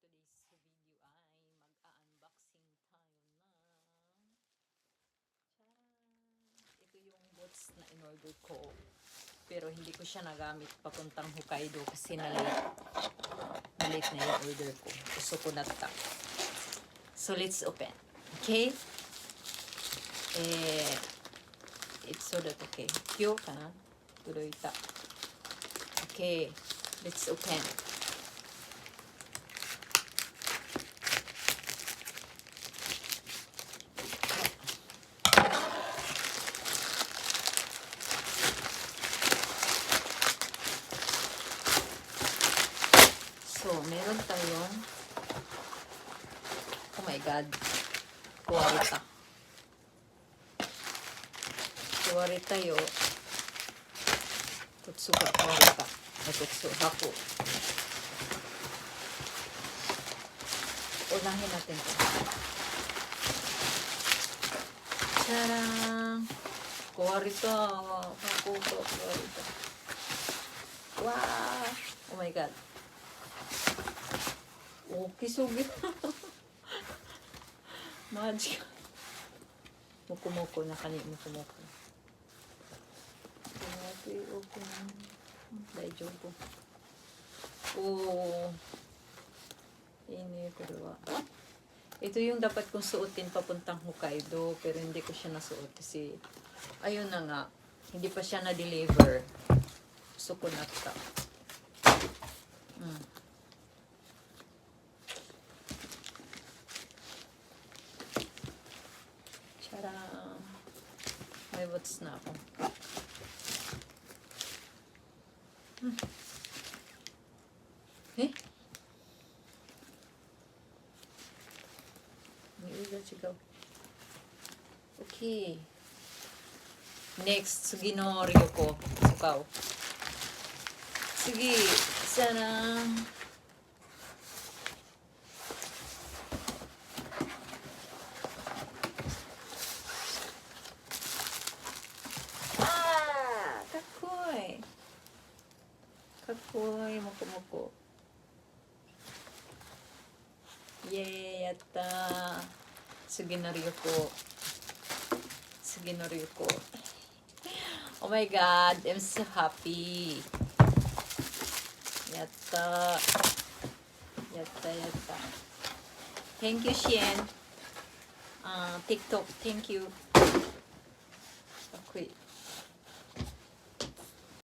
today's video ay mag-unboxing tayo ng charan! Ito yung boots na in-order ko. Pero hindi ko siya nagamit papuntang Hokkaido kasi na-late. Na-late na yung order ko. Gusto ko na ta. So, let's open. Okay? It's so that okay. Kyo ka na? Tuloy-ta. Okay. Let's open. So, meron tayong oh my god, kuwarita. Kuwarita yo. Kutsuga kuwarita. Kutsu haku. Unahin natin ito. Tadang! Kuwarita. Haku ko kuwarita. Wow! Oh my god. Oh, kisugi. Magic. Mukumoko na kani mukumoko. Okay, okay. Daijoubu. Oh. Ini ko diba. Ito yung dapat kong suotin papuntang Hokkaido pero hindi ko siya nasuot kasi ayun na nga, hindi pa siya na-deliver. Gusto ko na ito. Tadaan! May boots na ako. Eh? May ulo sigaw. Okay. Next, Sugino Ryuko. Sukaw. Sige. Sana. Kakoy. Kakoy. Moko-moko. Yay! Yatta! Sugino Ryuko. Sugino Ryuko. Oh my god! I'm so happy! Yatta! Yatta, yatta. Thank you, Shein. TikTok, thank you. Okay.